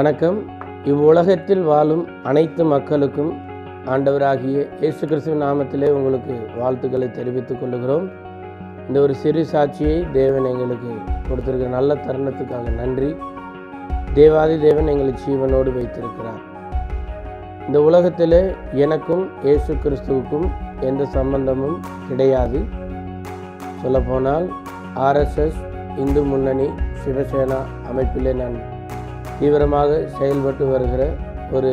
வணக்கம். இவ்வுலகத்தில் வாழும் அனைத்து மக்களுக்கும் ஆண்டவராகிய இயேசு கிறிஸ்துவின் நாமத்திலே உங்களுக்கு வாழ்த்துக்களை தெரிவித்துக் கொள்கிறோம். இந்த ஒரு சிறு சாட்சியை தேவன் எங்களுக்கு கொடுத்திருக்கிற நல்ல தருணத்துக்காக நன்றி. தேவாதி தேவன் எங்களை ஜீவனோடு வைத்திருக்கிறார். இந்த உலகத்தில் எனக்கும் இயேசு கிறிஸ்துவுக்கும் எந்த சம்பந்தமும் கிடையாது. சொல்லப்போனால் ஆர்எஸ்எஸ், இந்து முன்னணி, சிவசேனா அமைப்பிலே நான் தீவிரமாக செயல்பட்டு வருகிற ஒரு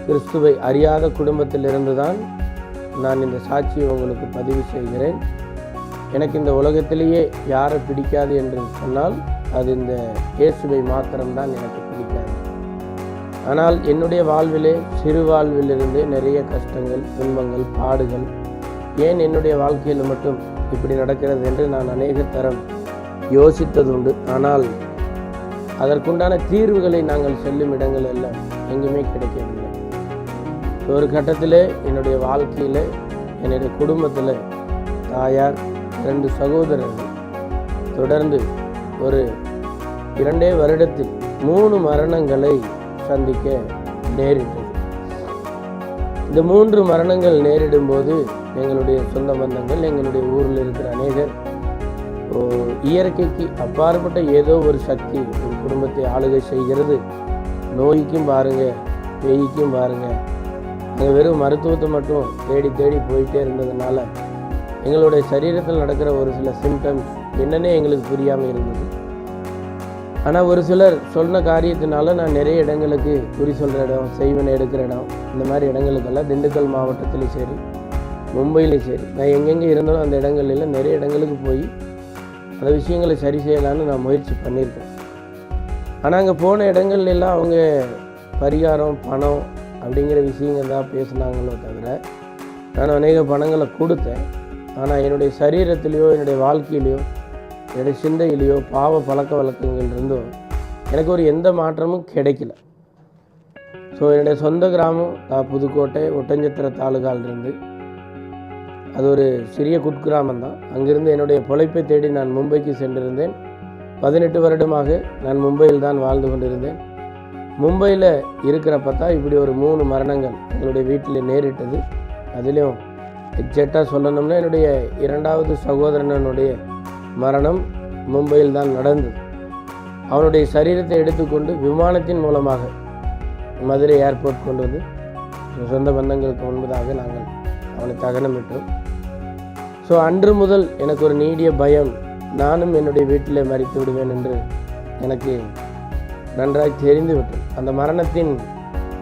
கிறிஸ்துவை அறியாத குடும்பத்திலிருந்து தான் நான் இந்த சாட்சியை உங்களுக்கு பதிவு செய்கிறேன். எனக்கு இந்த உலகத்திலேயே யாரை பிடிக்காது என்று சொன்னால் அது இந்த இயேசுவை மாத்திரம்தான் எனக்கு பிடிக்காது. ஆனால் என்னுடைய வாழ்விலே சிறு வாழ்விலிருந்து நிறைய கஷ்டங்கள், துன்பங்கள், பாடுகள், ஏன் என்னுடைய வாழ்க்கையில் மட்டும் இப்படி நடக்கிறது என்று நான் அநேக தரம் யோசித்ததுண்டு. ஆனால் அதற்குண்டான தீர்வுகளை நாங்கள் செல்லும் இடங்கள் எல்லாம் எங்குமே கிடைக்கவில்லை. ஒரு கட்டத்தில் என்னுடைய வாழ்க்கையில், என்னுடைய குடும்பத்தில் தாயார், 2 சகோதரர்கள் தொடர்ந்து ஒரு 2 வருடத்தில் 3 மரணங்களை சந்திக்க நேரிட்டது. இந்த 3 மரணங்கள் நேரிடும் போது எங்களுடைய சொந்த பந்தங்கள், எங்களுடைய ஊரில் இருக்கிற அநேகர், இயற்கைக்கு அப்பாற்பட்ட ஏதோ ஒரு சக்தி ஒரு குடும்பத்தை ஆளுகை செய்கிறது, நோய்க்கும் பாருங்க, பேய்க்கும் பாருங்க, அங்கே வெறும் மருத்துவத்தை மட்டும் தேடி தேடி போயிட்டே இருந்ததுனால எங்களுடைய சரீரத்தில் நடக்கிற ஒரு சில சிம்டம்ஸ் என்னன்னே எங்களுக்கு புரியாமல் இருந்தது. ஆனால் ஒரு சிலர் சொன்ன காரியத்தினால நான் நிறைய இடங்களுக்கு குறி சொல்கிற இடம், செய்வனை எடுக்கிற இடம், இந்த மாதிரி இடங்களுக்கெல்லாம் திண்டுக்கல் மாவட்டத்திலையும் சரி, மும்பையிலையும் சரி, நான் எங்கெங்கே இருந்தாலும் அந்த இடங்கள்லாம் நிறைய இடங்களுக்கு போய் அந்த விஷயங்களை சரி செய்யலான்னு நான் முயற்சி பண்ணியிருக்கேன். ஆனால் அங்கே போன இடங்கள்லாம் அவங்க பரிகாரம், பணம் அப்படிங்கிற விஷயங்கள் தான் பேசுனாங்களோ தவிர நான் அநேக பணங்களை கொடுத்தேன். ஆனால் என்னுடைய சரீரத்திலேயோ, என்னுடைய வாழ்க்கையிலையோ, என்னுடைய சிந்தையிலையோ, பாவ பழக்க வழக்கங்கள் இருந்தோ எனக்கு ஒரு எந்த மாற்றமும் கிடைக்கல. ஸோ என்னுடைய சொந்த கிராமம் புதுக்கோட்டை ஒட்டஞ்சத்திர தாலுகாலிருந்து, அது ஒரு சிறிய குட்கிராமம் தான். அங்கிருந்து என்னுடைய பொழைப்பை தேடி நான் மும்பைக்கு சென்றிருந்தேன். 18 வருடமாக நான் மும்பையில் தான் வாழ்ந்து கொண்டிருந்தேன். மும்பையில் இருக்கிறப்ப தான் இப்படி ஒரு 3 மரணங்கள் எங்களுடைய வீட்டில் நேரிட்டது. அதுலேயும் எக்ஸாக்டாக சொல்லணும்னா என்னுடைய 2வது சகோதரனுடைய மரணம் மும்பையில் தான் நடந்தது. அவனுடைய சரீரத்தை எடுத்துக்கொண்டு விமானத்தின் மூலமாக மதுரை ஏர்போர்ட் கொண்டு வந்து சொந்த பந்தங்களுக்கு முன்பதாக நாங்கள் அவனை தகனமிட்டோம். ஸோ அன்று முதல் எனக்கு ஒரு நீடிய பயம், நானும் என்னுடைய வீட்டில் மறித்து விடுவேன் என்று எனக்கு நன்றாக தெரிந்து விட்டது. அந்த மரணத்தின்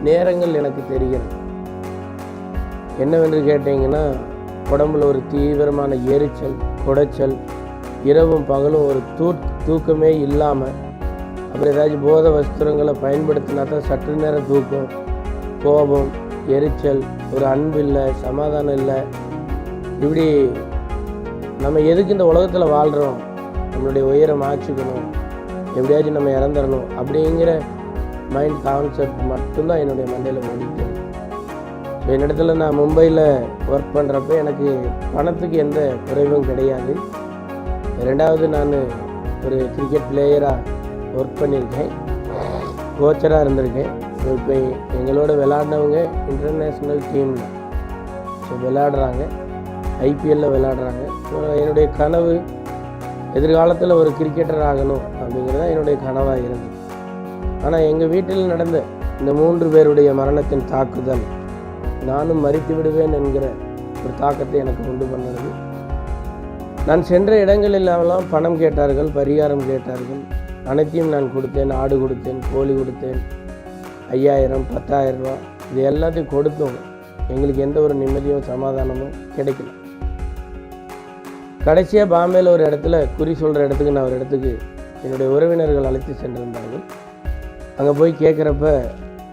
நேரங்கள் எனக்கு தெரிகிறது. என்னவென்று கேட்டீங்கன்னா, உடம்புல ஒரு தீவிரமான எரிச்சல், குடைச்சல், இரவும் பகலும் ஒரு தூக்கமே இல்லாமல், அப்புறம் ஏதாச்சும் போத வஸ்திரங்களை பயன்படுத்தினா தான் சற்று நேரம் தூக்கம், கோபம், எரிச்சல், ஒரு அன்பு இல்லை, சமாதானம் இல்லை. இப்படி நம்ம எதுக்கு இந்த உலகத்தில் வாழ்கிறோம், நம்மளுடைய உயரம் ஆச்சுக்கணும், எப்படியாச்சும் நம்ம இறந்துடணும் அப்படிங்கிற மைண்ட் கான்செப்ட் மட்டும்தான் என்னுடைய மண்டையில் ஓடிட்டு. ஸோ என்னிடத்துல நான் மும்பையில் ஒர்க் பண்ணுறப்ப எனக்கு பணத்துக்கு எந்த குறைவும் கிடையாது. 2வது நான் ஒரு கிரிக்கெட் பிளேயராக ஒர்க் பண்ணியிருக்கேன், கோச்சராக இருந்திருக்கேன். ஸோ இப்போ எங்களோட விளையாடினவங்க இன்டர்நேஷ்னல் டீமில் ஸோ விளையாடுறாங்க, ஐபிஎல்லில் விளையாடுறாங்க. ஸோ என்னுடைய கனவு எதிர்காலத்தில் ஒரு கிரிக்கெட்டர் ஆகணும் அப்படிங்கிறது தான் என்னுடைய கனவாக இருந்தது. ஆனால் எங்கள் வீட்டில் நடந்த இந்த 3 பேருடைய மரணத்தின் தாக்குதல் நானும் மறித்து விடுவேன் என்கிற ஒரு தாக்கத்தை எனக்கு உண்டு பண்ணது. நான் சென்ற இடங்களெல்லாம் பணம் கேட்டார்கள், பரிகாரம் கேட்டார்கள். அனைத்தையும் நான் கொடுத்தேன். ஆடு கொடுத்தேன், கோழி கொடுத்தேன், 5000, 10,000 ரூபா, இது எல்லாத்தையும் கொடுத்தோம். எங்களுக்கு எந்த ஒரு நிம்மதியும் சமாதானமும் கிடைக்கல. கடைசியாக பாம்பேயில் ஒரு இடத்துல குறி சொல்கிற இடத்துக்கு நான் ஒரு இடத்துக்கு என்னுடைய உறவினர்கள் அழைத்து சென்றிருந்தார்கள். அங்கே போய் கேட்குறப்ப,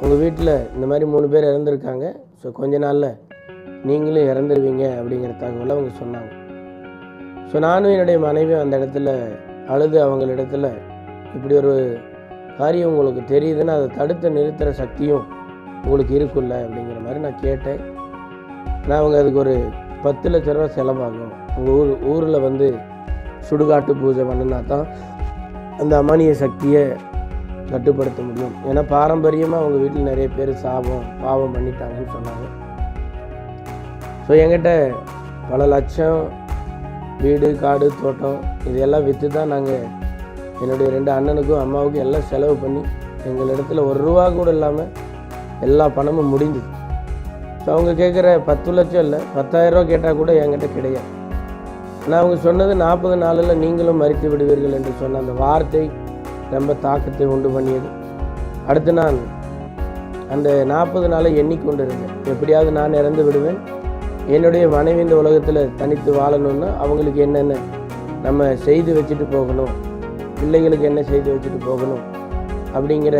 உங்கள் வீட்டில் இந்த மாதிரி 3 பேர் இறந்துருக்காங்க, ஸோ கொஞ்ச நாளில் நீங்களும் இறந்துருவீங்க அப்படிங்கிற தகவலை அவங்க சொன்னாங்க. ஸோ நானும் என்னுடைய மனைவியும் அந்த இடத்துல அழுது அவங்களிடத்துல, இப்படி ஒரு காரியம் உங்களுக்கு தெரியுதுன்னு அதை தடுத்து நிறுத்துகிற சக்தியும் உங்களுக்கு இருக்குல்ல அப்படிங்கிற மாதிரி நான் கேட்டேன். ஆனால் அவங்க அதுக்கு ஒரு 10 லட்ச ரூபா செலவாகும், உங்கள் ஊரில் வந்து சுடுகாட்டு பூஜை பண்ணினா தான் அந்த அமானிய சக்தியை கட்டுப்படுத்த முடியும். ஏன்னா பாரம்பரியமாக அவங்க வீட்டில் நிறைய பேர் பாவம் பண்ணிட்டாங்கன்னு சொன்னாங்க. ஸோ என்கிட்ட பல லட்சம் வீடு, காடு, தோட்டம் இதெல்லாம் விற்று தான் நாங்கள் என்னுடைய 2 அண்ணனுக்கும் அம்மாவுக்கும் எல்லாம் செலவு பண்ணி எங்களிடத்துல ₹1 கூட இல்லாமல் எல்லா பணமும் முடிஞ்சுது. ஸோ அவங்க கேட்குற 10 லட்சம் இல்லை, 10,000 கேட்டால் கூட என்கிட்ட கிடையாது. ஆனால் அவங்க சொன்னது 40 நாளில் நீங்களும் மரித்து விடுவீர்கள் என்று சொன்ன அந்த வார்த்தை ரொம்ப தாக்கத்தை உண்டு பண்ணியது. அடுத்து நான் அந்த 40 நாளை எண்ணிக்கொண்டு இருந்தேன். எப்படியாவது நான் இறந்து விடுவேன், என்னுடைய மனைவி இந்த உலகத்தில் தனித்து வாழணும்னா அவங்களுக்கு என்னென்ன நம்ம செய்து வச்சுட்டு போகணும், பிள்ளைகளுக்கு என்ன செய்து வச்சுட்டு போகணும் அப்படிங்கிற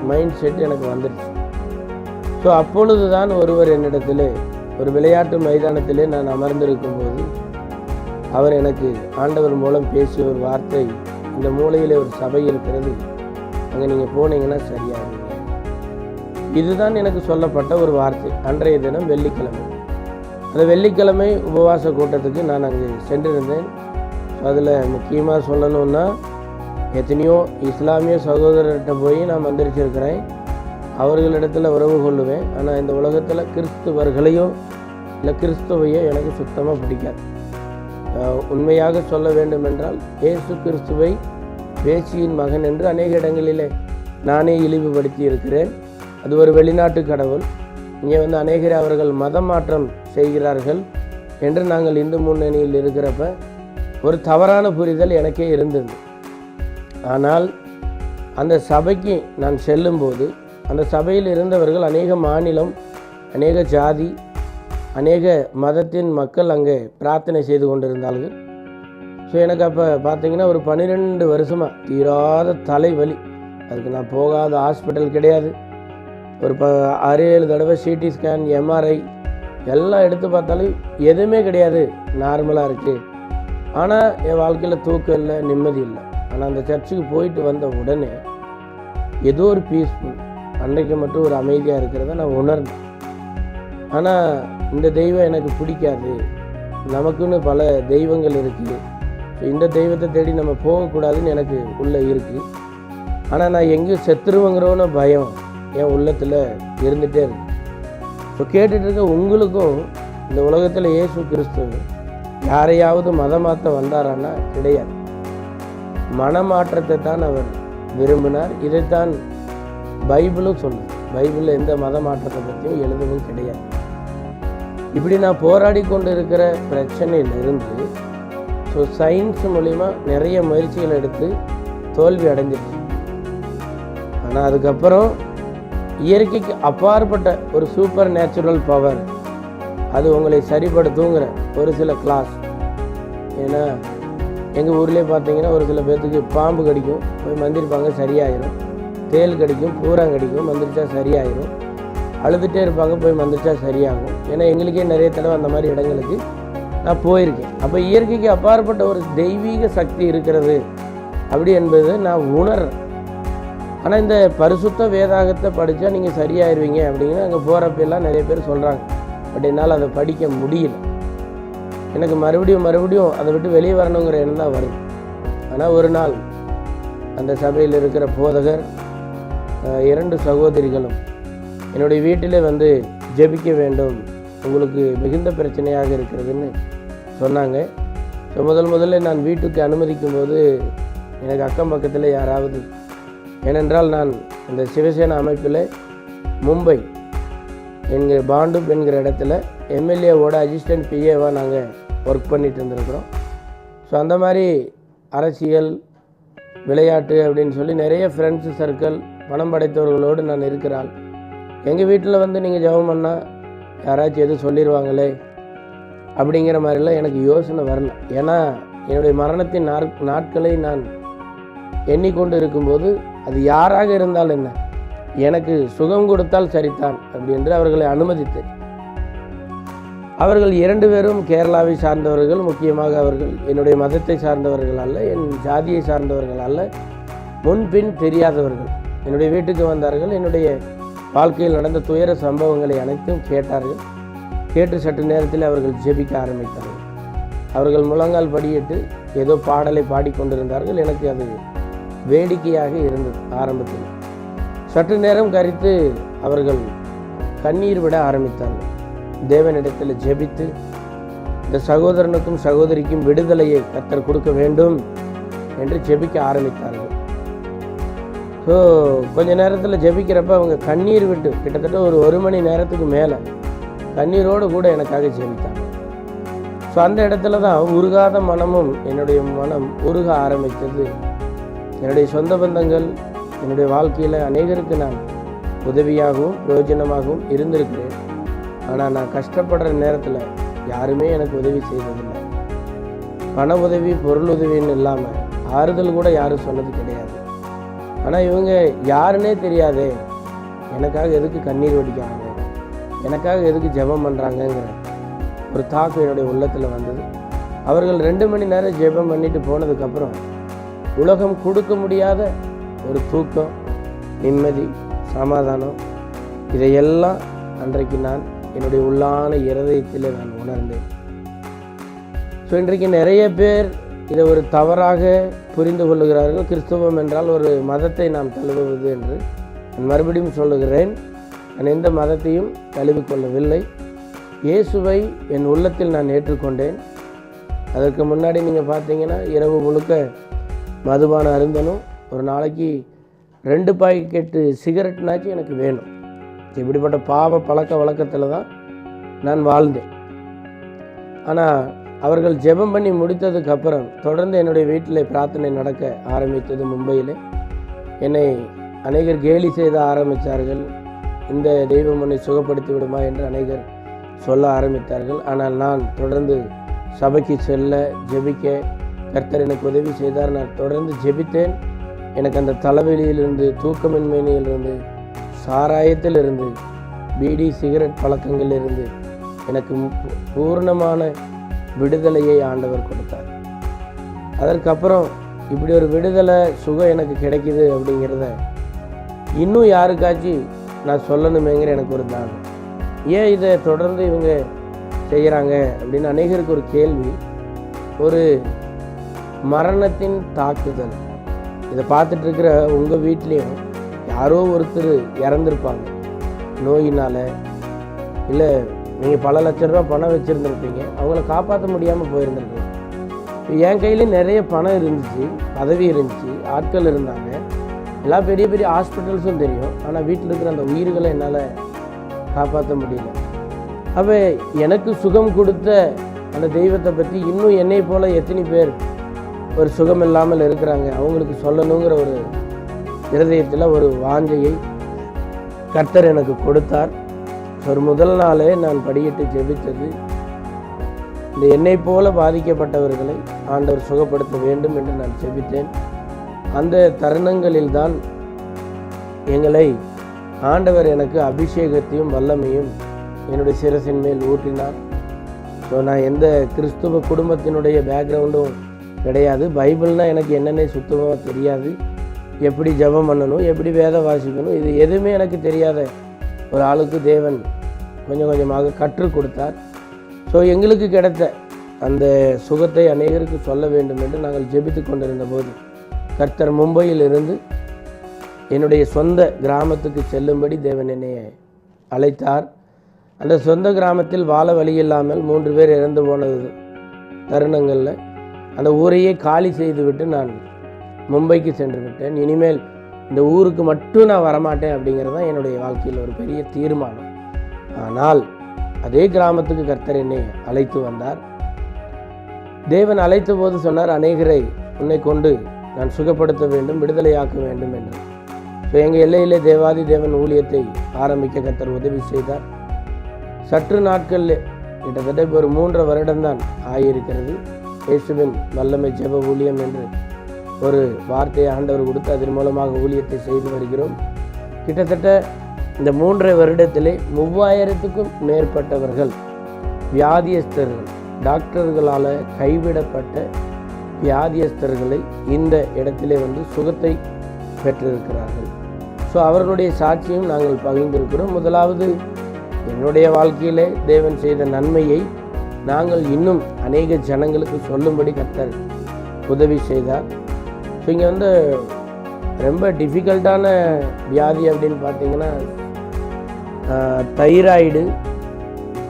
மைண்ட் செட் எனக்கு வந்துடுச்சு. ஸோ அப்பொழுது தான் ஒருவர் என்னிடத்தில் ஒரு விளையாட்டு மைதானத்திலே நான் அமர்ந்திருக்கும் போது அவர் எனக்கு ஆண்டவர் மூலம் பேசிய ஒரு வார்த்தை, இந்த மூலையில் ஒரு சபை இருக்கிறது, அங்கே நீங்கள் போனீங்கன்னா சரியாகுங்க. இதுதான் எனக்கு சொல்லப்பட்ட ஒரு வார்த்தை. அன்றைய தினம் வெள்ளிக்கிழமை. அந்த வெள்ளிக்கிழமை உபவாச கூட்டத்துக்கு நான் அங்கே சென்றிருந்தேன். அதில் முக்கியமாக சொல்லணுன்னா, எத்தனையோ இஸ்லாமிய சகோதரர்கிட்ட போய் நான் மந்திரிச்சிருக்கிறேன், அவர்களிடத்தில் உறவு கொள்ளுவேன். ஆனால் இந்த உலகத்தில் கிறிஸ்துவர்களையோ இல்லை கிறிஸ்துவையோ எனக்கு சுத்தமாக பிடிக்காது. உண்மையாக சொல்ல வேண்டும் என்றால் இயேசு கிறிஸ்துவை வேசியின் மகன் என்று அநேக இடங்களிலே நானே இழிவுபடுத்தி இருக்கிறேன். அது ஒரு வெளிநாட்டு கடவுள். இங்கே வந்து அநேகர் அவர்கள் மதம் மாற்றம் செய்கிறார்கள் என்று நாங்கள் இந்து முன்னணியில் இருக்கிறப்ப ஒரு தவறான புரிதல் எனக்கே இருந்தது. ஆனால் அந்த சபைக்கு நான் செல்லும்போது அந்த சபையில் இருந்தவர்கள் அநேக மாநிலம், அநேக ஜாதி, அநேக மதத்தின் மக்கள் அங்கே பிரார்த்தனை செய்து கொண்டிருந்தார்கள். ஸோ எனக்கு அப்போ பார்த்தீங்கன்னா ஒரு 12 வருஷமாக தீராத தலைவலி. அதுக்கு நான் போகாத ஹாஸ்பிட்டல் கிடையாது. ஒரு 6-7 தடவை சிடி ஸ்கேன், எம்ஆர்ஐ எல்லாம் எடுத்து பார்த்தாலும் எதுவுமே கிடையாது, நார்மலாக இருக்குது. ஆனால் என் வாழ்க்கையில் தூக்கம் இல்லை, நிம்மதி இல்லை. ஆனால் அந்த சர்ச்சுக்கு போயிட்டு வந்த உடனே ஏதோ ஒரு பீஸ்ஃபுல், அன்றைக்கு மட்டும் ஒரு அமைதியாக இருக்கிறத நான் உணர்ந்தேன். ஆனால் இந்த தெய்வம் எனக்கு பிடிக்காது, நமக்குன்னு பல தெய்வங்கள் இருக்குது, ஸோ இந்த தெய்வத்தை தேடி நம்ம போகக்கூடாதுன்னு எனக்கு உள்ளே இருக்குது. ஆனால் நான் எங்கேயும் செத்துருவங்கிறோன்னு பயம் என் உள்ளத்தில் இருந்துகிட்டே இருக்கு. ஸோ கேட்டுட்டு இருக்க உங்களுக்கும் இந்த உலகத்தில் இயேசு கிறிஸ்து யாரையாவது மதம் மாற்ற வந்தாரான்னா கிடையாது. மனமாற்றத்தை தான் அவர் விரும்பினார். இதைத்தான் பைபிளும் சொல்லுது. பைபிளில் எந்த மத மாற்றத்தை பற்றியும் எழுதவும் கிடையாது. இப்படி நான் போராடி கொண்டு இருக்கிற பிரச்சனையிலிருந்து ஸோ சயின்ஸ் மூலிமா நிறைய முயற்சிகள் எடுத்து தோல்வி அடைஞ்சிருச்சு. ஆனால் அதுக்கப்புறம் இயற்கைக்கு அப்பாற்பட்ட ஒரு சூப்பர் நேச்சுரல் பவர், அது உங்களை சரிப்படுத்துங்கிற ஒரு சில கிளாஸ். ஏன்னா எங்கள் ஊர்லேயே பார்த்தீங்கன்னா ஒரு சில பேர்த்துக்கு பாம்பு கடிக்கும், போய் மந்திரிப்பாங்க, சரியாயிரும். தேல் கடிக்கும், பூரான் கடிக்கும், மந்திரிச்சா சரியாயிரும். அழுதுகிட்டே இருப்பாங்க, போய் மந்திரிச்சா சரியாகும். ஏன்னா எங்களுக்கே நிறைய தடவை அந்த மாதிரி இடங்களுக்கு நான் போயிருக்கேன். அப்போ இயற்கைக்கு அப்பாற்பட்ட ஒரு தெய்வீக சக்தி இருக்கிறது அப்படி என்பது நான் உணர்றேன். ஆனால் இந்த பரிசுத்த வேதாகத்தை படித்தா நீங்கள் சரியாயிருவீங்க அப்படிங்கன்னா அங்கே போகிறப்பெல்லாம் நிறைய பேர் சொல்கிறாங்க. பட் என்னால் அதை படிக்க முடியல. எனக்கு மறுபடியும் அதை விட்டு வெளியே வரணுங்கிற எண்ணம் தான் வருது. ஆனால் ஒரு நாள் அந்த சபையில் இருக்கிற போதகர் 2 சகோதரிகளும் என்னுடைய வீட்டிலே வந்து ஜெபிக்க வேண்டும், உங்களுக்கு மிகுந்த பிரச்சனையாக இருக்கிறதுன்னு சொன்னாங்க. ஸோ முதல்ல நான் வீட்டுக்கு அனுமதிக்கும் போது எனக்கு அக்கம் பக்கத்தில் யாராவது, ஏனென்றால் நான் இந்த சிவசேனா அமைப்பில் மும்பை என்கிற பாண்டூப் என்கிற இடத்துல எம்எல்ஏவோட அசிஸ்டன்ட் பிஏவாக நாங்கள் ஒர்க் பண்ணிட்டு இருந்திருக்கிறோம். ஸோ அந்த மாதிரி அரசியல், விளையாட்டு அப்படின்னு சொல்லி நிறைய ஃப்ரெண்ட்ஸு சர்க்கிள், பணம் படைத்தவர்களோடு நான் இருக்கிறாள். எங்கள் வீட்டில் வந்து நீங்கள் ஜெபம் பண்ணால் யாராச்சும் எதுவும் சொல்லிடுவாங்களே அப்படிங்கிற மாதிரிலாம் எனக்கு யோசனை வரல. ஏன்னா என்னுடைய மரணத்தின் நாட்களை நான் எண்ணிக்கொண்டு இருக்கும்போது அது யாராக இருந்தால் என்ன, எனக்கு சுகம் கொடுத்தால் சரிதான் அப்படி என்று அவர்களை அனுமதித்தேன். அவர்கள் 2 பேரும் கேரளாவை சார்ந்தவர்கள். முக்கியமாக அவர்கள் என்னுடைய மதத்தை சார்ந்தவர்கள் அல்ல, என் ஜாதியை சார்ந்தவர்கள் அல்ல, முன்பின் தெரியாதவர்கள். என்னுடைய வீட்டுக்கு வந்தார்கள். என்னுடைய வாழ்க்கையில் நடந்த துயர சம்பவங்களை அனைத்தும் கேட்டார்கள். கேட்டு சற்று நேரத்தில் அவர்கள் ஜெபிக்க ஆரம்பித்தார்கள். அவர்கள் முழங்கால் படியிட்டு ஏதோ பாடலை பாடிக்கொண்டிருந்தார்கள். எனக்கு அது வேடிக்கையாக இருந்தது ஆரம்பத்தில். சற்று நேரம் கழித்து அவர்கள் கண்ணீர் விட ஆரம்பித்தார்கள். தேவனிடத்தில் ஜெபித்து இந்த சகோதரனுக்கும் சகோதரிக்கும் விடுதலையை கர்த்தர் கொடுக்க வேண்டும் என்று ஜெபிக்க ஆரம்பித்தார்கள். ஸோ கொஞ்ச நேரத்தில் ஜெபிக்கிறப்ப அவங்க கண்ணீர் விட்டு கிட்டத்தட்ட ஒரு மணி நேரத்துக்கு மேலே கண்ணீரோடு கூட எனக்காக ஜெபித்தாங்க. ஸோ அந்த இடத்துல தான் உருகாத மனமும் என்னுடைய மனம் உருக ஆரம்பித்தது. என்னுடைய சொந்த பந்தங்கள் என்னுடைய வாழ்க்கையில் அநேகருக்கு நான் உதவியாகவும் பிரயோஜனமாகவும் இருந்திருக்கிறேன். ஆனால் நான் கஷ்டப்படுற நேரத்தில் யாருமே எனக்கு உதவி செய்ததில்லை. பண உதவி பொருள் உதவின்னு இல்லாமல் ஆறுதல் கூட யாரும் சொன்னது கிடையாது. ஆனால் இவங்க யாருன்னே தெரியாதே, எனக்காக எதுக்கு கண்ணீர் வடிக்கிறாங்க, எனக்காக எதுக்கு ஜெபம் பண்ணுறாங்கங்கிற ஒரு தாக்கம் என்னுடைய உள்ளத்தில் வந்தது. அவர்கள் 2 மணி நேரம் ஜெபம் பண்ணிட்டு போனதுக்கப்புறம் உலகம் கொடுக்க முடியாத ஒரு தூக்கம், நிம்மதி, சமாதானம், இதையெல்லாம் அன்றைக்கு நான் என்னுடைய உள்ளான இருதயத்தில் நான் உணர்ந்தேன். ஸோ இன்றைக்கு நிறைய பேர் இதை ஒரு தவறாக புரிந்து கொள்ளுகிறார்கள். கிறிஸ்தவம் என்றால் ஒரு மதத்தை நாம் தழுவுவது என்று. நான் மறுபடியும் சொல்லுகிறேன், நான் எந்த மதத்தையும் தழுவிக்கொள்ளவில்லை. இயேசுவை என் உள்ளத்தில் நான் ஏற்றுக்கொண்டேன். அதற்கு முன்னாடி நீங்கள் பார்த்தீங்கன்னா இரவு முழுக்க மதுபானம் அருந்தணும், ஒரு நாளைக்கு 2 பாக்கெட்டு சிகரெட்னாச்சும் எனக்கு வேணும். இப்படிப்பட்ட பாவ பழக்க வழக்கத்தில் தான் நான் வாழ்ந்தேன். ஆனால் அவர்கள் ஜெபம் பண்ணி முடித்ததுக்கப்புறம் தொடர்ந்து என்னுடைய வீட்டில் பிரார்த்தனை நடக்க ஆரம்பித்தது. மும்பையில் என்னை அநேகர் கேலி செய்த ஆரம்பித்தார்கள். இந்த தெய்வம் உன்னை சுகப்படுத்தி விடுமா என்று அநேகர் சொல்ல ஆரம்பித்தார்கள். ஆனால் நான் தொடர்ந்து சபைக்கு செல்ல, ஜெபிக்க கர்த்தர் எனக்கு உதவி செய்தார். நான் தொடர்ந்து ஜெபித்தேன். எனக்கு அந்த தலைவலியிலிருந்து, தூக்கமின்மையிலிருந்து, சாராயத்திலிருந்து, பீடி சிகரெட் பழக்கங்களிலிருந்து எனக்கு பூர்ணமான விடுதலையை ஆண்டவர் கொடுத்தார். அதற்கப்புறம் இப்படி ஒரு விடுதலை சுகம் எனக்கு கிடைக்குது அப்படிங்கிறத இன்னும் யாருக்காச்சும் நான் சொல்லணுமேங்கிற எனக்கு ஒரு தாகம். ஏன் இதை தொடர்ந்து இவங்க செய்கிறாங்க அப்படின்னு அநேகருக்கு ஒரு கேள்வி. ஒரு மரணத்தின் தாக்குதல். இதை பார்த்துட்டு இருக்கிற உங்கள் வீட்லேயும் யாரோ ஒருத்தர் இறந்துருப்பாங்க நோயினால். இல்லை நீங்கள் பல லட்ச ரூபா பணம் வச்சுருந்துருப்பீங்க, அவங்கள காப்பாற்ற முடியாமல் போயிருந்துருக்கீங்க. என் கையிலையும் நிறைய பணம் இருந்துச்சு, பதவி இருந்துச்சு, ஆட்கள் இருந்தாங்க, எல்லா பெரிய பெரிய ஹாஸ்பிட்டல்ஸும் தெரியும். ஆனால் வீட்டில் இருக்கிற அந்த உயிர்களை என்னால் காப்பாற்ற முடியல. அப்போ எனக்கு சுகம் கொடுத்த அந்த தெய்வத்தை பற்றி இன்னும் என்னை போல் எத்தனை பேர் ஒரு சுகம் இல்லாமல் இருக்கிறாங்க, அவங்களுக்கு சொல்லணுங்கிற ஒரு இருதயத்தில் ஒரு வாஞ்சையை கர்த்தர் எனக்கு கொடுத்தார். ஒரு முதல் நாளே நான் படியிட்டு ஜெபித்தது, இந்த என்னை போல பாதிக்கப்பட்டவர்களை ஆண்டவர் சுகப்படுத்த வேண்டும் என்று நான் ஜெபித்தேன். அந்த தருணங்களில் தான் எங்களை ஆண்டவர் எனக்கு அபிஷேகத்தையும் வல்லமையும் என்னுடைய சிரசின் மேல் ஊற்றினார். ஸோ நான் எந்த கிறிஸ்துவ குடும்பத்தினுடைய பேக்ரவுண்டும் கிடையாது. பைபிள்னால் எனக்கு என்னென்ன சுத்தமாக தெரியாது. எப்படி ஜெபம் பண்ணணும், எப்படி வேதம் வாசிக்கணும், இது எதுவுமே எனக்கு தெரியாத ஒரு ஆளுக்கு தேவன் கொஞ்சம் கொஞ்சமாக கற்றுக் கொடுத்தார். ஸோ எங்களுக்கு கிடைத்த அந்த சுகத்தை அநேகருக்கு சொல்ல வேண்டும் என்று நாங்கள் ஜெபித்து கொண்டிருந்த போது கர்த்தர் மும்பையிலிருந்து என்னுடைய சொந்த கிராமத்துக்கு செல்லும்படி தேவன் என்னை அழைத்தார். அந்த சொந்த கிராமத்தில் வாழ வழி இல்லாமல் 3 பேர் இறந்து போனது தருணங்களில் அந்த ஊரையே காலி செய்துவிட்டு நான் மும்பைக்கு சென்று விட்டேன். இனிமேல் இந்த ஊருக்கு மட்டும் நான் வரமாட்டேன் அப்படிங்கிறது தான் என்னுடைய வாழ்க்கையில் ஒரு பெரிய தீர்மானம். ஆனால் அதே கிராமத்துக்கு கர்த்தர் என்னை அழைத்து வந்தார். தேவன் அழைத்த போது சொன்னார், அநேகரை உன்னை கொண்டு நான் சுகப்படுத்த வேண்டும், விடுதலையாக்க வேண்டும் என்று. ஸோ எங்கள் எல்லையிலே தேவாதி தேவன் ஊழியத்தை ஆரம்பிக்க கர்த்தர் உதவி செய்தார். சற்று நாட்களில் கிட்டத்தட்ட இப்போ ஒரு 3 வருடம்தான் ஆகியிருக்கிறது. இயேசுவின் வல்லமை ஜெப ஊழியம் என்று ஒரு வார்த்தையை ஆண்டவர் கொடுத்து அதன் மூலமாக ஊழியத்தை செய்து வருகிறோம். கிட்டத்தட்ட இந்த 3 வருடத்திலே 3000க்கும் மேற்பட்டவர்கள் வியாதியஸ்தர்கள், டாக்டர்களால் கைவிடப்பட்ட வியாதியஸ்தர்களை இந்த இடத்திலே வந்து சுகத்தை பெற்றிருக்கிறார்கள். ஸோ அவர்களுடைய சாட்சியும் நாங்கள் பகிர்ந்திருக்கிறோம். முதலாவது என்னுடைய வாழ்க்கையிலே தேவன் செய்த நன்மையை நாங்கள் இன்னும் அநேக ஜனங்களுக்கு சொல்லும்படி கர்த்தர் உதவி செய்தார். ஸோ இங்கே வந்து ரொம்ப டிஃபிகல்ட்டான வியாதி அப்படின்னு பார்த்தீங்கன்னா தைராய்டு,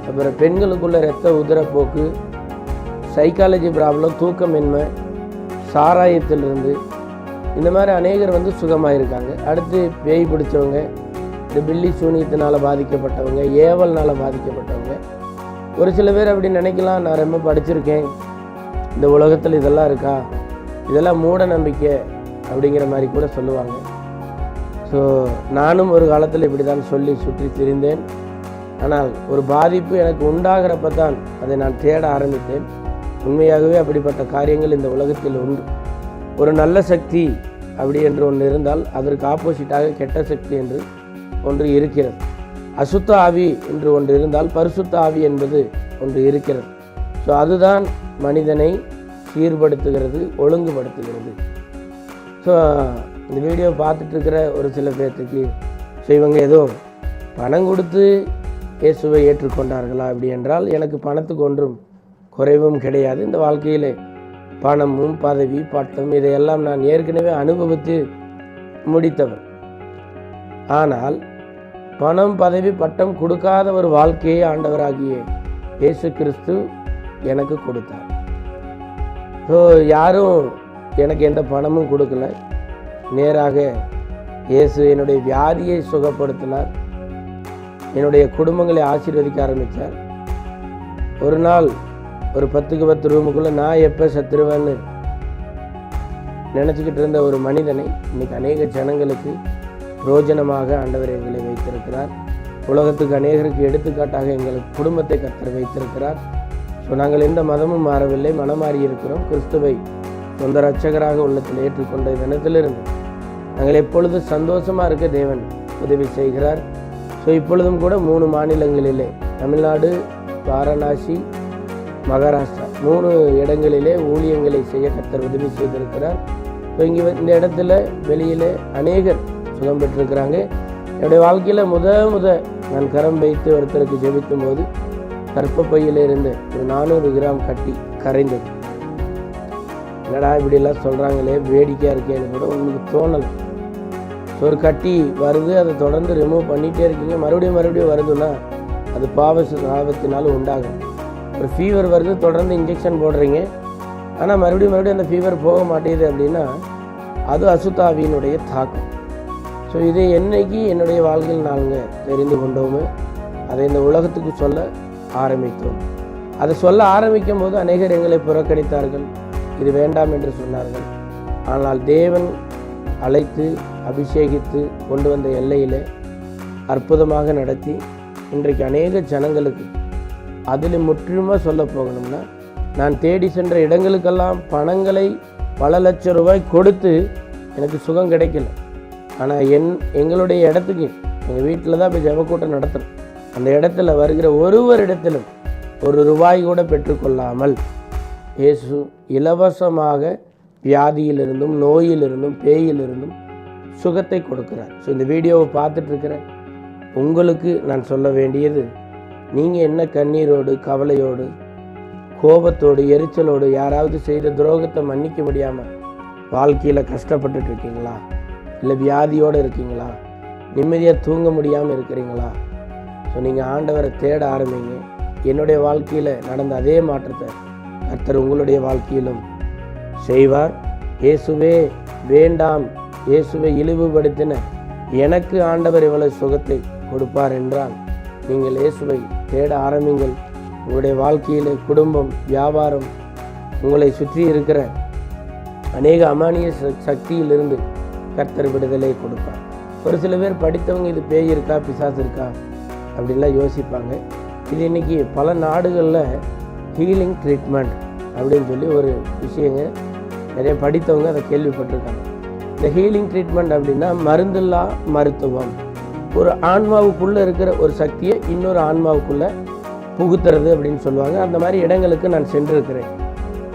அப்புறம் பெண்களுக்குள்ள இரத்த உதிரப்போக்கு, சைக்காலஜி ப்ராப்ளம், தூக்கமின்மை, சாராயத்திலிருந்து இந்த மாதிரி அநேகர் சுகமாயிருக்காங்க. அடுத்து பேய் பிடிச்சவங்க, இந்த பில்லி சூனியத்தினால் பாதிக்கப்பட்டவங்க, ஏவல்னால் பாதிக்கப்பட்டவங்க. ஒரு சில பேர் அப்படி நினைக்கலாம், நான் ரொம்ப படிச்சிருக்கேன், இந்த உலகத்தில் இதெல்லாம் இருக்கா, இதெல்லாம் மூட நம்பிக்கை அப்படிங்கிற மாதிரி கூட சொல்லுவாங்க. ஸோ நானும் ஒரு காலத்தில் இப்படி தான் சொல்லி சுற்றி திரிந்தேன். ஆனால் ஒரு பாதிப்பு எனக்கு உண்டாகிறப்ப தான் அதை நான் தேட ஆரம்பித்தேன். உண்மையாகவே அப்படிப்பட்ட காரியங்கள் இந்த உலகத்தில் உண்டு. ஒரு நல்ல சக்தி அப்படி என்று ஒன்று இருந்தால் அதற்கு ஆப்போசிட்டாக கெட்ட சக்தி என்று ஒன்று இருக்கிறது. அசுத்த ஆவி என்று ஒன்று இருந்தால் பரிசுத்த ஆவி என்பது ஒன்று இருக்கிறது. ஸோ அதுதான் மனிதனை சீர்படுத்துகிறது, ஒழுங்குபடுத்துகிறது. ஸோ இந்த வீடியோ பார்த்துட்டு இருக்கிற ஒரு சில பேர்த்துக்கு இவங்க எதுவும் பணம் கொடுத்து இயேசுவை ஏற்றுக்கொண்டார்களா அப்படி என்றால், எனக்கு பணத்துக்கு ஒன்றும் குறைவும் கிடையாது. இந்த வாழ்க்கையில் பணமும் பதவி பட்டம் இதையெல்லாம் நான் ஏற்கனவே அனுபவித்து முடித்தவர். ஆனால் பணம் பதவி பட்டம் கொடுக்காத ஒரு வாழ்க்கையை ஆண்டவராகிய இயேசு கிறிஸ்து எனக்கு கொடுத்தார். ஸோ யாரும் எனக்கு எந்த பணமும் கொடுக்கல. நேராக இயேசு என்னுடைய வியாதியை சுகப்படுத்தினார், என்னுடைய குடும்பங்களை ஆசீர்வதிக்க ஆரம்பித்தார். ஒரு நாள் ஒரு 10க்கு 10 ரூமுக்குள்ளே நான் எப்போ சத்துருவேன்னு நினச்சிக்கிட்டு இருந்த ஒரு மனிதனை இன்னைக்கு அநேக ஜனங்களுக்கு பிரோஜனமாக ஆண்டவர் எங்களை வைத்திருக்கிறார். உலகத்துக்கு அநேகருக்கு எடுத்துக்காட்டாக எங்களுக்கு குடும்பத்தை கர்த்தர் வைத்திருக்கிறார். ஸோ நாங்கள் எந்த மதமும் மாறவில்லை, மனம் மாறி இருக்கிறோம். கிறிஸ்துவை சொந்த இரட்சகராக உள்ளத்தில் ஏற்றுக்கொண்ட தினத்திலிருந்து நாங்கள் எப்பொழுதும் சந்தோஷமாக இருக்க தேவன் உதவி செய்கிறார். ஸோ இப்பொழுதும் கூட 3 மாநிலங்களிலே, தமிழ்நாடு, வாரணாசி, மகாராஷ்டிரா 3 இடங்களிலே ஊழியங்களை செய்ய கர்த்தர் உதவி செய்திருக்கிறார். ஸோ இங்கே இந்த இடத்துல வெளியில் அநேகர் சுகம் பெற்றிருக்கிறாங்க. என்னுடைய வாழ்க்கையில் முத நான் கரம் வைத்து ஒருத்தருக்கு ஜெபிக்கும் போது கற்பப்பையில் இருந்து ஒரு 400 கிராம் கட்டி கரைந்தது. என்னடா இப்படிலாம் சொல்கிறாங்களே, வேடிக்கையாக இருக்கேன்னு கூட உங்களுக்கு தோணலாம். ஸோ ஒரு கட்டி வருது, அதை தொடர்ந்து ரிமூவ் பண்ணிகிட்டே இருக்கீங்க, மறுபடியும் வருதுன்னா அது பாவத்தினாலும் உண்டாகும். ஒரு ஃபீவர் வருது, தொடர்ந்து இன்ஜெக்ஷன் போடுறீங்க, ஆனால் மறுபடியும் அந்த ஃபீவர் போக மாட்டேங்குது அப்படின்னா அது அசுத்தாவியினுடைய தாக்கம். ஸோ இதை என்னைக்கு என்னுடைய வாழ்க்கையில் நாங்கள் தெரிந்து கொண்டோமோ அதை இந்த உலகத்துக்கு சொல்ல ஆரம்பித்தோம். அதை சொல்ல ஆரம்பிக்கும் போது அநேகர் எங்களை புறக்கணித்தார்கள், இது வேண்டாம் என்று சொன்னார்கள். ஆனால் தேவன் அழைத்து அபிஷேகித்து கொண்டு வந்த எல்லையில் அற்புதமாக நடத்தி இன்றைக்கு அநேக ஜனங்களுக்கு அதில் முற்றிலுமாக சொல்ல போகணும்னா, நான் தேடி சென்ற இடங்களுக்கெல்லாம் பணங்களை பல லட்சம் ரூபாய் கொடுத்து எனக்கு சுகம் கிடைக்கல. ஆனால் எங்களுடைய இடத்துக்கு, எங்கள் வீட்டில் தான் இப்போ ஜெபக்கூட்டம் நடத்துகிறோம், அந்த இடத்துல வருகிற ஒருவரிடத்திலும் ஒரு ரூபாய் கூட பெற்றுக்கொள்ளாமல் இயேசு இலவசமாக வியாதியிலிருந்தும் நோயிலிருந்தும் பேயிலிருந்தும் சுகத்தை கொடுக்கிறார். ஸோ இந்த வீடியோவை பார்த்துட்ருக்கிற உங்களுக்கு நான் சொல்ல வேண்டியது, நீங்கள் என்ன கண்ணீரோடு கவலையோடு கோபத்தோடு எரிச்சலோடு யாராவது செய்த துரோகத்தை மன்னிக்க முடியாமல் வாழ்க்கையில் கஷ்டப்பட்டுட்டு இருக்கீங்களா? இல்லை வியாதியோடு இருக்கீங்களா? நிம்மதியாக தூங்க முடியாமல் இருக்கிறீங்களா? ஸோ நீங்கள் ஆண்டவரை தேட ஆரம்பிங்க. என்னுடைய வாழ்க்கையில் நடந்த அதே மாற்றத்தை கர்த்தர் உங்களுடைய வாழ்க்கையிலும் செய்வார். இயேசுவே வேண்டாம், இயேசுவை இழிவுபடுத்தின எனக்கு ஆண்டவர் இவ்வளவு சுகத்தை கொடுப்பார் என்றால் நீங்கள் இயேசுவை தேட ஆரம்பிங்கள். உங்களுடைய வாழ்க்கையில் குடும்பம், வியாபாரம், உங்களை சுற்றி இருக்கிற அநேக அமானிய சக்தியிலிருந்து கர்த்தர் விடுதலை கொடுப்பார். ஒரு சில பேர் படித்தவங்க இது பேய் இருக்கா பிசாசு இருக்கா அப்படின்லாம் யோசிப்பாங்க. இது இன்றைக்கி பல நாடுகளில் ஹீலிங் ட்ரீட்மெண்ட் அப்படின்னு சொல்லி ஒரு விஷயங்க நிறைய படித்தவங்க அதை கேள்விப்பட்டிருக்காங்க. இந்த ஹீலிங் ட்ரீட்மெண்ட் அப்படின்னா மருந்தில்லா மருத்துவம். ஒரு ஆன்மாவுக்குள்ளே இருக்கிற ஒரு சக்தியை இன்னொரு ஆன்மாவுக்குள்ளே புகுத்துறது அப்படின்னு சொல்லுவாங்க. அந்த மாதிரி இடங்களுக்கு நான் சென்றிருக்கிறேன்.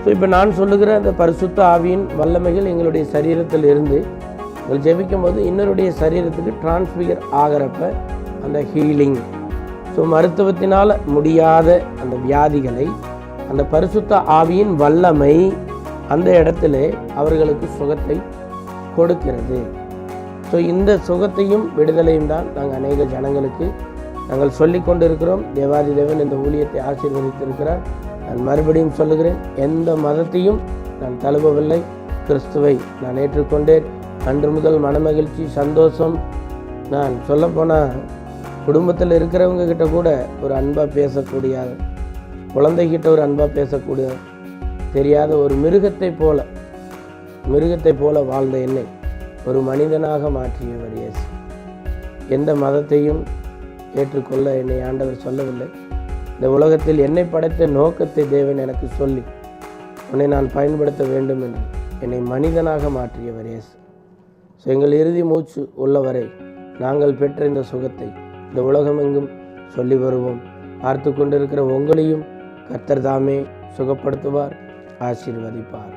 ஸோ இப்போ நான் சொல்லுகிற அந்த பரிசுத்த ஆவியின் வல்லமைகள் எங்களுடைய சரீரத்தில் இருந்து எங்கள் ஜெபிக்கும் போது இன்னொருடைய சரீரத்துக்கு டிரான்ஸ்ஃபிகர் ஆகிறப்ப அந்த ஹீலிங், ஸோ மருத்துவத்தினால் முடியாத அந்த வியாதிகளை அந்த பரிசுத்த ஆவியின் வல்லமை அந்த இடத்துல அவர்களுக்கு சுகத்தை கொடுக்கிறது. ஸோ இந்த சுகத்தையும் விடுதலையும் தான் நாங்கள் அநேக ஜனங்களுக்கு நாங்கள் சொல்லி கொண்டு இருக்கிறோம். தேவாதி தேவன் இந்த ஊழியத்தை ஆசீர்வதித்திருக்கிறார். நான் மறுபடியும் சொல்லுகிறேன், எந்த மதத்தையும் நான் தழுவவில்லை. கிறிஸ்துவை நான் ஏற்றுக்கொண்டேன். அன்று முதல் மனமகிழ்ச்சி, சந்தோஷம். நான் சொல்லப்போனால் குடும்பத்தில் இருக்கிறவங்க கிட்ட கூட ஒரு அன்பாக பேசக்கூடிய, குழந்தைகிட்ட ஒரு அன்பாக பேசக்கூடிய, தெரியாத ஒரு மிருகத்தை போல வாழ்ந்த என்னை ஒரு மனிதனாக மாற்றியவர் இயேசு. எந்த மதத்தையும் ஏற்றுக்கொள்ள என்னை ஆண்டவர் சொல்லவில்லை. இந்த உலகத்தில் என்னை படைத்த நோக்கத்தை தேவன் எனக்கு சொல்லி உன்னை நான் பயன்படுத்த வேண்டும் என்று என்னை மனிதனாக மாற்றியவர் இயேசு. ஸோ எங்கள் இறுதி மூச்சு உள்ளவரை நாங்கள் பெற்ற இந்த சுகத்தை இந்த உலகமெங்கும் சொல்லி வருவோம். பார்த்து கொண்டிருக்கிற உங்களையும் கர்த்தர் தாமே சுகப்படுத்துவார், ஆசீர்வதிப்பார்.